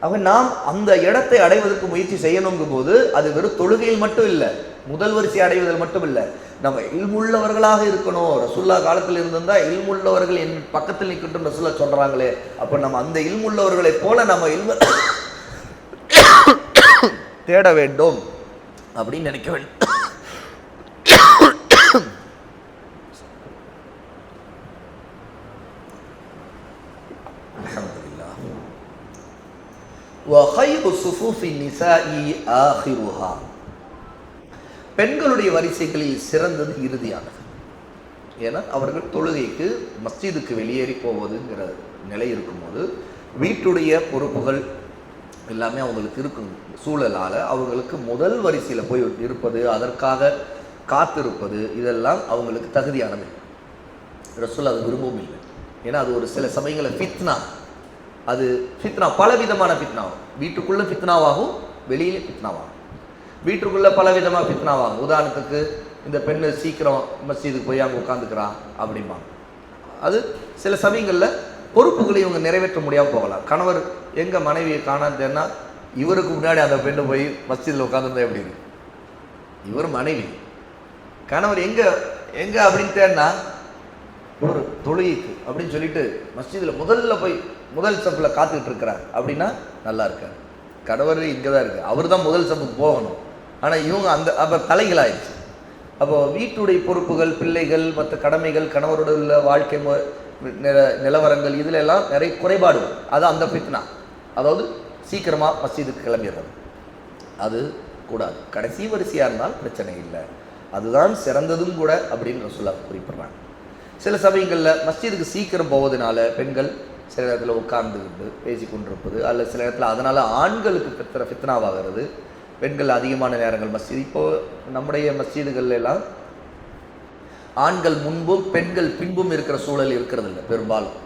அவங்க நாம் அந்த இடத்தை அடைவதற்கு முயற்சி செய்யணுங்கும் போது அது வெறும் தொழுகையில் மட்டும் இல்லை, முதல் வரிசை அடைவதில் மட்டும் இல்லை, நம்ம இல்முள்ளவர்களாக இருக்கணும். ரசூலுல்லாஹ் காலத்தில் இருந்திருந்தா இல்முள்ளவர்கள் என் பக்கத்தில் நிற்கட்டும் ரசூலுல்லாஹ் சொல்றாங்களே, அப்போ நம்ம அந்த இல்முள்ளவர்களை போல நம்ம இல்மு தேட வேண்டும் அப்படின்னு நினைக்க வேண்டும். பெண்களுடைய வரிசைகளில் சிறந்தது இறுதியானது. ஏன்னா அவர்கள் தொழுகைக்கு மஸ்ஜிதுக்கு வெளியேறி போவதுங்கிற நிலை இருக்கும்போது வீட்டுடைய பொறுப்புகள் எல்லாமே அவங்களுக்கு இருக்கும் சூழலால் அவங்களுக்கு முதல் வரிசையில் போய் இருப்பது, அதற்காக காத்திருப்பது, இதெல்லாம் அவங்களுக்கு தகுதியானது. ரசூல் அது விரும்பவும் இல்லை. ஏன்னா அது ஒரு சில சமயங்களில் ஃபித்னா, அது ஃபித்னா பலவிதமான ஃபித்னாவும், வீட்டுக்குள்ளே ஃபித்னாவாகும், வெளியிலே ஃபித்னாவாகும். வீட்டுக்குள்ளே பலவிதமாக ஃபித்னாவாங்க. உதாரணத்துக்கு இந்த பெண்ணு சீக்கிரம் மஸ்ஜிதுக்கு போய் அங்கே உட்காந்துக்கிறான் அப்படிமா. அது சில சமயங்களில் பொறுப்புகளை இவங்க நிறைவேற்ற முடியாமல் போகலாம். கணவர் எங்கள் மனைவியை காணாதுன்னா இவருக்கு முன்னாடி அந்த பெண்ணு போய் மஸ்ஜிதில் உட்காந்துருந்தா எப்படி இருக்கு? இவர் மனைவி, கணவர் எங்கே எங்கே அப்படின்னு தேடினா ஒரு தொழுகைக்கு அப்படின்னு சொல்லிட்டு மஸ்ஜிதில் முதல்ல போய் முதல் சப்பில் காத்துக்கிட்டு இருக்கிறார் அப்படின்னா நல்லா இருக்கார். கணவர் இங்கே தான் இருக்குது, அவர் தான் முதல் சப்புக்கு போகணும். ஆனால் இவங்க அப்போ தலைகளாயிடுச்சு. அப்போது வீட்டுடைய பொறுப்புகள், பிள்ளைகள், மற்ற கடமைகள், கணவரோட உள்ள வாழ்க்கை நிலவரங்கள், இதில் எல்லாம் நிறைய குறைபாடு. அது அந்த ஃபித்னா. அதாவது சீக்கிரமாக மஸ்ஜிதுக்கு கிளம்பிடுறது அது கூடாது. கடைசி வரிசையாக இருந்தால் பிரச்சனை இல்லை, அதுதான் சிறந்ததும் கூட அப்படின்னு ரசூலுல்லாஹ் குறிப்பிட்றாங்க. சில சமயங்களில் மஸ்ஜிதுக்கு சீக்கிரம் போவதனால பெண்கள் சில நேரத்தில் உட்கார்ந்துக்கிட்டு பேசி கொண்டிருப்பது, அல்லது சில நேரத்தில் அதனால் ஆண்களுக்கு ஃபித்னாவாகிறது. பெண்கள் அதிகமான நேரங்கள் மஸ்ஜித், இப்போது நம்முடைய மஸ்ஜிதுகள் எல்லாம் ஆண்கள் முன்பும் பெண்கள் பின்பும் இருக்கிற சூழல் இருக்கிறது இல்லை பெரும்பாலும்.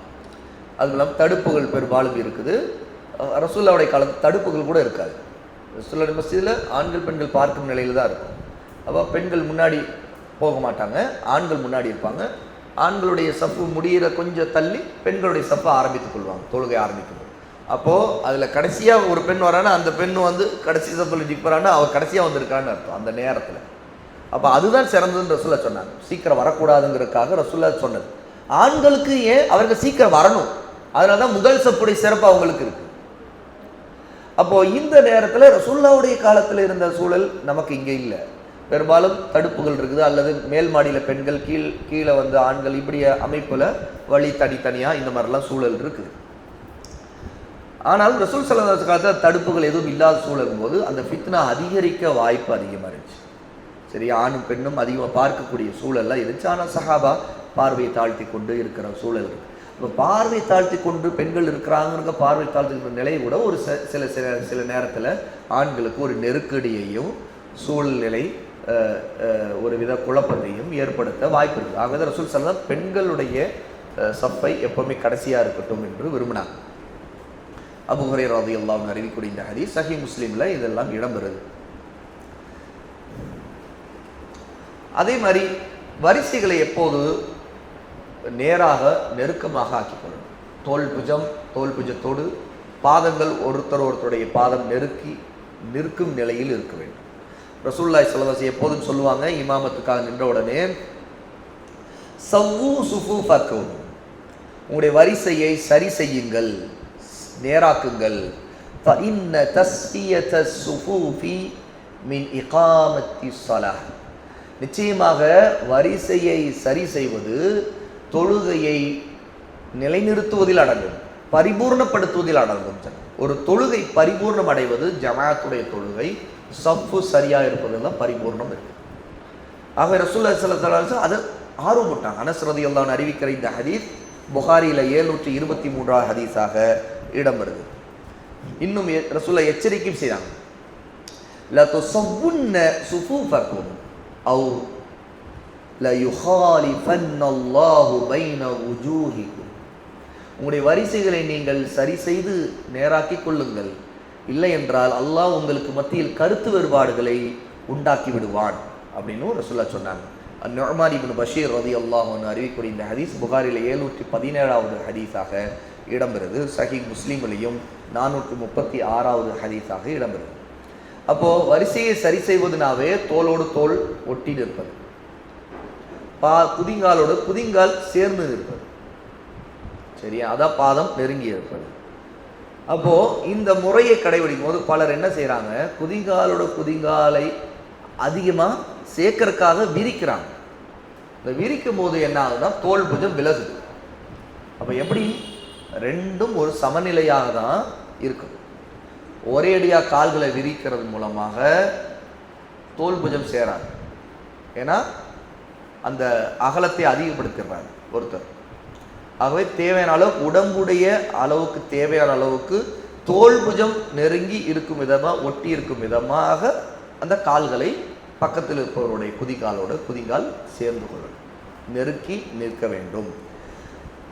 அது இல்லாமல் தடுப்புகள் பெரும்பாலும் இருக்குது. ரசூலுல்லாஹ்வுடைய காலத்தில் தடுப்புகள் கூட இருக்காது. ரசூலுல்லாஹ் மஸ்ஜிதில் ஆண்கள் பெண்கள் பார்க்கும் நிலையில் தான் இருக்கும். அப்போ பெண்கள் முன்னாடி போக மாட்டாங்க, ஆண்கள் முன்னாடி இருப்பாங்க. ஆண்களுடைய சப்பு முடிகிற கொஞ்சம் தள்ளி பெண்களுடைய சப்பை ஆரம்பித்துக் கொள்வாங்க, தொழுகை ஆரம்பிக்கணும். அப்போது அதில் கடைசியாக ஒரு பெண் வரானா அந்த பெண்ணு வந்து கடைசி சப்பில் நிற்கிறான்னா அவள் கடைசியாக வந்திருக்கான்னு அர்த்தம் அந்த நேரத்தில். அப்போ அதுதான் சிறந்ததுன்னு ரசூலுல்லாஹ் சொன்னாங்க. சீக்கிரம் வரக்கூடாதுங்கிறதுக்காக ரசூலுல்லாஹ் சொன்னது. ஆண்களுக்கு ஏன் அவர்கள் சீக்கிரம் வரணும், அதனால தான் முதல் சப்புடைய சிறப்பு அவங்களுக்கு இருக்குது. அப்போது இந்த நேரத்தில் ரசூலுல்லாஹ்வுடைய காலத்தில் இருந்த சூழல் நமக்கு இங்கே இல்லை. பெரும்பாலும் தடுப்புகள் இருக்குது, அல்லது மேல் மாடியில் பெண்கள், கீழே வந்து ஆண்கள், இப்படிய அமைப்பில் வழி தனித்தனியாக இந்த மாதிரிலாம் சூழல் இருக்குது. ஆனால் ரசூல் ஸல்லல்லாஹு அலைஹி வஸல்லம் காலத்தில் தடுப்புகள் எதுவும் இல்லாத சூழலும் போது அந்த ஃபித்னா அதிகரிக்க வாய்ப்பு அதிகமாக இருந்துச்சு. சரி, ஆணும் பெண்ணும் அதிகமாக பார்க்கக்கூடிய சூழல்லாம் இருந்துச்சு. ஆனால் சஹாபா பார்வையை தாழ்த்தி கொண்டு இருக்கிற சூழல் இருக்குது. இப்போ பார்வை தாழ்த்தி கொண்டு பெண்கள் இருக்கிறாங்க, பார்வை தாழ்த்துக்கிற நிலையை கூட ஒரு சில நேரத்தில் ஆண்களுக்கு ஒரு நெருக்கடியையும் சூழ்நிலை ஒரு வித குழப்பத்தையும் ஏற்படுத்த வாய்ப்பு இருக்குது. ஆகவே ரசூல் ஸல்லல்லாஹு பெண்களுடைய சப்பை எப்பவுமே கடைசியாக இருக்கட்டும் என்று விரும்பினாங்க. அபூ ஹுரைரா ரலியல்லாஹு அன்ஹு அறிவிக்கக்கூடிய இந்த ஹதீஸ் சஹீஹ் முஸ்லிமில் இதெல்லாம் இடம்பெறுது. அதே மாதிரி வரிசைகளை எப்போது நேராக நெருக்கமாக ஆக்கிக்கொள்ளணும். தோல் புஜத்தோடு பாதங்கள் ஒருத்தருடைய பாதம் நெருக்கி நிற்கும் நிலையில் இருக்க வேண்டும். ரசூலுல்லாஹி ஸல்லல்லாஹு அலைஹி வஸல்லம் எப்போதும் சொல்லுவாங்க, இமாமத்துக்காக நின்ற உடனே சவ்வு சுஃபூஃபக்கும், உங்களுடைய வரிசையை சரி செய்யுங்கள், நேராக்குங்கள். ஃபஇன்ன தஸ்ஃபியத ஸுஃபூஃபி மின் இகாமத்தி ஸலாஹ், நிச்சயமாக வரிசையை சரி செய்வது தொழுகையை நிலைநிறுத்துவதில் அடங்கும், பரிபூர்ணப்படுத்துவதில் அடங்கும். ஒரு தொழுகை பரிபூர்ணம் அடைவது ஜமாஅத்துடைய தொழுகை சஃப்பு சரியாக இருப்பதில் தான் பரிபூர்ணம் இருக்குது. ஆக ரசூலுல்லாஹி ஸல்லல்லாஹு அலைஹி வஸல்லம் அதை ஆர்வப்பட்டாங்க. அனஸ் ரலியல்லாஹு அன்ஹு அறிவிக்கிற இந்த ஹதீஸ் புகாரியில் 723 ஹதீஸாக இடம்பெறுது. இன்னும் ரசூலுல்லாஹ் எச்சரிக்கையும் செய்தாங்க, லா துஸவ்வுன்ன ஸுஃபூஃபக்கும் அவ் லா யுகாலிஃபன்னல்லாஹு பைன வுஜூஹிக்கும், உங்களுடைய வரிசைகளை நீங்கள் சரி செய்து நேராக்கி கொள்ளுங்கள், இல்லை என்றால் அல்லாஹ் உங்களுக்கு மத்தியில் கருத்து வேறுபாடுகளை உண்டாக்கி விடுவான் அப்படின்னு ரசூலுல்லாஹ் சொன்னாங்க. நுஅமான் இப்னு பஷீர் ரலியல்லாஹு அன்ஹு அறிவிக்கக்கூடிய இந்த ஹதீஸ் புகாரில் 717வது ஹதீஸாக இடம்பெறுது. சஹீஹ் முஸ்லிமிலையும் 436வது ஹதீஸாக இடம்பெறுது. அப்போது வரிசையை சரி செய்வதுனாவே தோளோடு தோல் ஒட்டி நிற்பது, குதிங்காலோடு குதிங்கால் சேர்ந்து நிற்பது, சரியா, அதான் பாதம் நெருங்கி இருப்பது. அப்போது இந்த முறையை கடைபிடிக்கும் போது பலர் என்ன செய்கிறாங்க, குதிங்காலோட குதிங்காலை அதிகமாக சேர்க்கறதுக்காக விரிக்கிறாங்க. இந்த விரிக்கும் போது என்ன ஆகுதுன்னா தோல் புஜம் விலகுது. அப்போ எப்படி ரெண்டும் ஒரு சமநிலையாக தான் இருக்குது. ஒரே அடியாக கால்களை விரிக்கிறது மூலமாக தோல் புஜம் சேராது, ஏன்னா அந்த அகலத்தை அதிகப்படுத்திடுறாங்க ஒருத்தர். ஆகவே தேவையான அளவு உடம்புடைய அளவுக்கு தேவையான அளவுக்கு தோல் புஜம் நெருங்கி இருக்கும் விதமாக ஒட்டி இருக்கும் விதமாக அந்த கால்களை பக்கத்தில் இருப்பவருடைய குதிகாலோடு குதிகால் சேர்ந்து கொள்ளணும், நெருக்கி நிற்க வேண்டும்.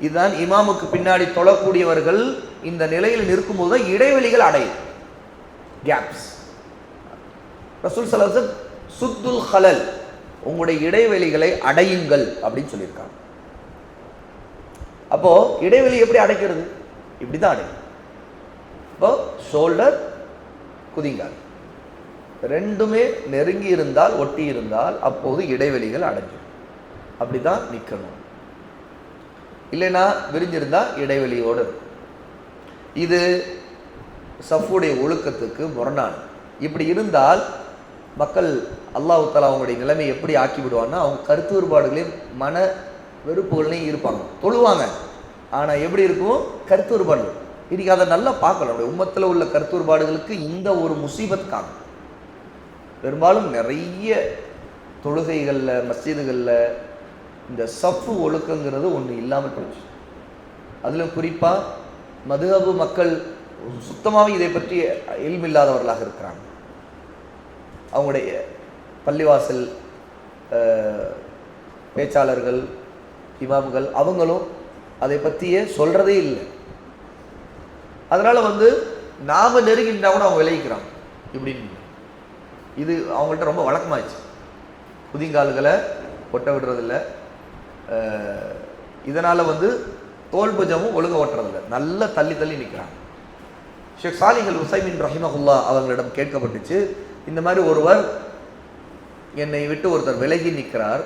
இதுதான் இமாமுக்கு பின்னாடி தொழக்கூடியவர்கள் இந்த நிலையில் நிற்கும்போது தான் இடைவெளிகள் அடையும், கேப்ஸ். ரசூல் ஸல்லல்லாஹு அலைஹி வஸல்லம் சுத்துல் ஹலல், உங்களுடைய இடைவெளிகளை அடையுங்கள் அப்படின்னு சொல்லியிருக்காங்க. அப்போ இடைவெளி எப்படி அடைக்கிறது? இப்படிதான் அடையும். இப்போ ஷோல்டர், குதிங்கால் ரெண்டுமே நெருங்கி இருந்தால், ஒட்டி இருந்தால் அப்போது இடைவெளிகள் அடைஞ்சிடும். அப்படிதான் நிற்கணும். இல்லைன்னா விரிஞ்சிருந்தா இடைவெளியோடு இருக்கும். இது சஃபுடைய ஒழுக்கத்துக்கு முரணானது. இப்படி இருந்தால் மக்கள் அல்லாஹ் தஆலா அவங்களுடைய நிலைமை எப்படி ஆக்கி விடுவான்னா, அவங்க கருத்து வேறுபாடுகளையும் மன வெறுப்புகளையும் இருப்பாங்க, தொழுவாங்க. ஆனால் எப்படி இருக்கும்? கருத்து வேறுபாடு. இன்னைக்கு அதை நல்லா பார்க்கணும். நம்முடைய உம்மத்தில் உள்ள கருத்து வேறுபாடுகளுக்கு இந்த ஒரு முசீபத் காணும். பெரும்பாலும் நிறைய தொழுகைகளில், மஸ்ஜிதுகளில் இந்த சஃபு ஒழுக்கங்கிறது ஒன்று இல்லாமல் போச்சு. அதிலும் குறிப்பாக மதுஹபு மக்கள் சுத்தமாகவே இதை பற்றி இல்மில்லாதவர்களாக இருக்கிறாங்க. அவங்களுடைய பள்ளிவாசல் பேச்சாளர்கள், இமாம்கள் அவங்களும் அதை பற்றியே சொல்கிறதே இல்லை. அதனால் நாம் நெருங்கினா கூட அவங்க விளைவிக்கிறாங்க இப்படின்னு. இது அவங்கள்ட்ட ரொம்ப வழக்கமாகிடுச்சு. குதிங்கால்களை ஒட்ட விடுறதில்லை. இதனால் தோல் புஜமும் ஒழுங்க ஓட்டுறதில்லை, நல்லா தள்ளி தள்ளி நிற்கிறாங்க. ஷேக் சாலிஹ் அல் உஸைமீன் ரஹிமஹுல்லா அவர்களிடம் கேட்கப்பட்டுச்சு, இந்த மாதிரி ஒருவர் என்னை விட்டு ஒருத்தர் விலகி நிற்கிறார்,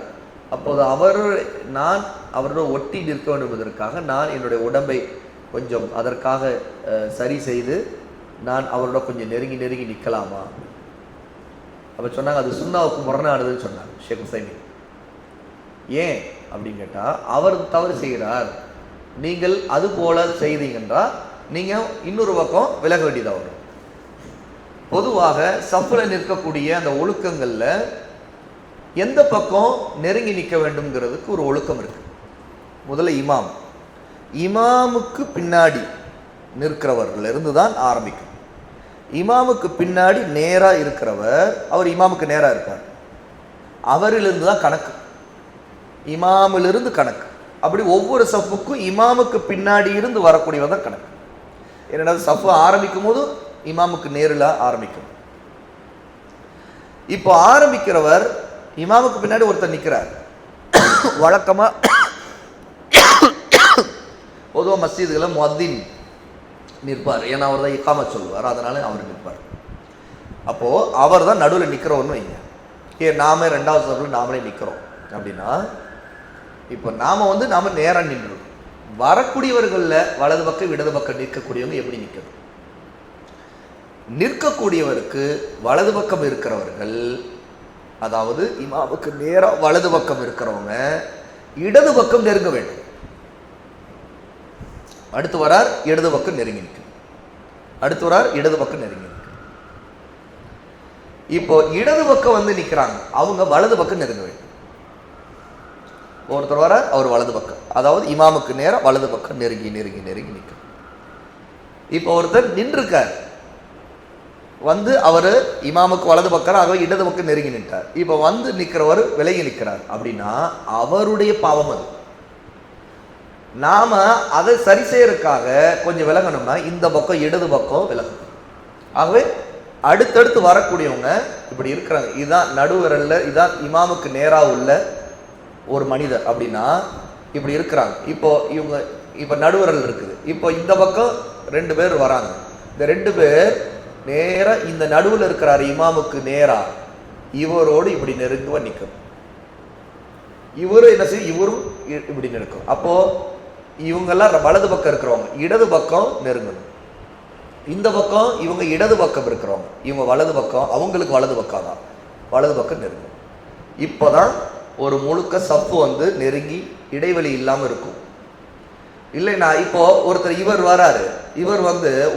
அப்போது நான் அவரோட ஒட்டி நிற்க வேண்டும் என்பதற்காக நான் என்னுடைய உடம்பை கொஞ்சம் அதற்காக சரி செய்து நான் அவரோட கொஞ்சம் நெருங்கி நெருங்கி நிற்கலாமா? அப்போ சொன்னாங்க, அது சுன்னாவுக்கு முரணானதுன்னு சொன்னாங்க ஷேக் உஸைமீன். ஏன் அப்படின்னு கேட்டால், அவர் தவறு செய்கிறார், நீங்கள் அது போல செய்தீங்கன்னா நீங்கள் இன்னொரு பக்கம் விலக வேண்டியதாக வரும். பொதுவாக சஃபில் நிற்கக்கூடிய அந்த ஒழுக்கங்களில் எந்த பக்கம் நெருங்கி நிற்க வேண்டும்ங்கிறதுக்கு ஒரு ஒழுக்கம் இருக்கு. முதல்ல இமாமுக்கு பின்னாடி நிற்கிறவர்கள் இருந்து தான் ஆரம்பிக்கும். இமாமுக்கு பின்னாடி நேராக இருக்கிறவர், அவர் இமாமுக்கு நேராக இருப்பார், அவரிலிருந்து தான் கணக்கு, இமாமிலிருந்து கணக்கு. அப்படி ஒவ்வொரு சஃப்புக்கும் இமாமுக்கு பின்னாடி இருந்து வரக்கூடியவர் தான் கணக்கு. ஏன்னா சஃப்பு ஆரம்பிக்கும் போது இமாமுக்கு நேரில் ஆரம்பிக்கும். இப்போ ஆரம்பிக்கிறவர் இமாமுக்கு பின்னாடி ஒருத்தர் நிற்கிறார். வழக்கமாக பொதுவாக மஸ்ஜிதுகளை முஅத்தின் நிற்பார், ஏன்னா அவர் தான் இகாமத் சொல்லுவார், அதனால அவர் நிற்பார். அப்போது அவர் தான் நடுவில் நிற்கிறவர்னு வைங்க. நாம ரெண்டாவது சஃப்பில் நாமளே நிற்கிறோம் அப்படின்னா, இப்போ நாம் நேராக நின்றுடும். வரக்கூடியவர்களில் வலது பக்கம் இடது பக்கம் நிற்கக்கூடியவங்க எப்படி நிற்கணும்? நிற்கக்கூடியவருக்கு வலது பக்கம் இருக்கிறவர்கள், அதாவது இமாமுக்கு நேராக வலது பக்கம் இருக்கிறவங்க இடது பக்கம் நெருங்க வேண்டும். அடுத்து வரார், இடது பக்கம் நெருங்கி நிற்கும். அடுத்து வரார், இடது பக்கம் நெருங்கி நிற்கும். இப்போ இடது பக்கம் நிற்கிறாங்க, அவங்க வலது பக்கம் நெருங்க வேண்டும். ஒருத்தர் வர, அவர் வலது பக்கம், அதாவது இமாமுக்கு நேரம் வலது பக்கம் நெருங்கி நெருங்கி நெருங்கி நிற்கும். இப்போ ஒருத்தர் நின்றுருக்கார், அவர் இமாமுக்கு வலது பக்கம், ஆக இடது பக்கம் நெருங்கி நின்றார். இப்போ நிற்கிறவர் விலகி நிற்கிறார் அப்படின்னா அவருடைய பாவம் அது. நாம அதை சரி செய்யறதுக்காக கொஞ்சம் விலகணும்னா இந்த பக்கம் இடது பக்கம் விலகணும். ஆகவே அடுத்தடுத்து வரக்கூடியவங்க இப்படி இருக்கிறாங்க, இதுதான் நடுவிரல்ல, இதுதான் இமாமுக்கு நேராக உள்ள ஒரு மனிதர் அப்படின்னா இப்படி இருக்கிறாங்க. இப்போ நடுவிரல் இருக்குது. இப்போ இந்த பக்கம் 2 பேர் வராங்க. இந்த 2 பேர் நேரா இந்த நடுவில் இருக்கிறாரு இமாமுக்கு நேரா, இவரோடு இப்படி நெருங்குவ நிற்கும். இவரும் என்ன செய்யும், இவரும் இப்படி நிற்கும். அப்போ இவங்கெல்லாம் வலது பக்கம் இருக்கிறவங்க இடது பக்கம் நெருங்கணும். இந்த பக்கம் இவங்க இடது பக்கம் இருக்கிறவங்க, இவங்க வலது பக்கம், அவங்களுக்கு வலது பக்கம் தான், வலது பக்கம் நெருங்கும். இப்போதான் ஒரு முழுக்க சப்பு நெருங்கி இடைவெளி இல்லாமல் இருக்கும். இல்லைன்னா இப்போ ஒருத்தர் இவர் வராரு, இவர்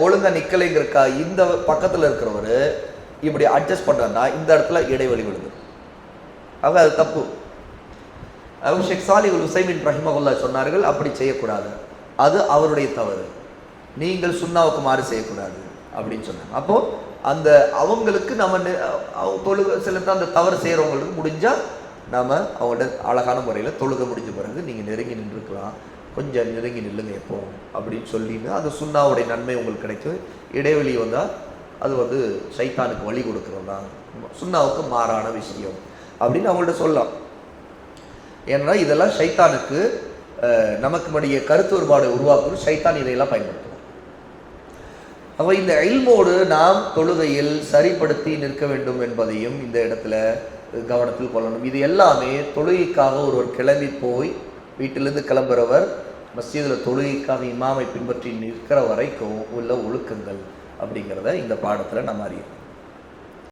ஒழுங்கா நிக்கலைங்கிறக்கா இந்த பக்கத்தில் இருக்கிறவர் இப்படி அட்ஜஸ்ட் பண்ணுறா இந்த இடத்துல இடைவெளி விழுது. ஆக அது தப்பு. ஷேக் சாலிஹ் அல் உஸைமீன் ரஹிமஹுல்லா சொன்னார்கள், அப்படி செய்யக்கூடாது, அது அவருடைய தவறு, நீங்கள் சுன்னாவுக்கு மாறு செய்யக்கூடாது அப்படின்னு சொன்னாங்க. அப்போ அந்த அவங்களுக்கு நம்ம தொழுகை சில அந்த தவறு செய்கிறவங்களுக்கு முடிஞ்சால் நாம் அவங்கள்ட்ட அழகான முறையில் தொழுகை முடிஞ்ச பிறகு நீங்கள் நெருங்கி நின்றுக்கலாம், கொஞ்சம் நெருங்கி நில்லுங்க எப்போ அப்படின்னு சொல்லிங்க, அந்த சுன்னாவுடைய நன்மை உங்களுக்கு கிடைக்கும். இடைவெளி வந்தால் அது சைத்தானுக்கு வழி கொடுக்குறது தான், சுன்னாவுக்கு மாறான விஷயம் அப்படின்னு அவங்கள்ட்ட சொல்லலாம். ஏன்னா இதெல்லாம் சைத்தானுக்கு நமக்கு மடிய கருத்து வேறுபாடு உருவாக்குறது சைத்தான் இதையெல்லாம் பயன்படுத்தும். அப்போ இந்த இல்மோடு நாம் தொழுகையில் சரிப்படுத்தி நிற்க வேண்டும் என்பதையும் இந்த இடத்துல கவனத்தில் கொள்ளணும். இது எல்லாமே தொழுகைக்காக ஒருவர் கிளம்பி போய் வீட்டிலிருந்து கிளம்புறவர் மஸ்ஜிதில் தொழுகைக்காக இமாமை பின்பற்றி நிற்கிற வரைக்கும் உள்ள ஒழுக்கங்கள் அப்படிங்கிறத இந்த பாடத்தில் நம்ம அறியும்.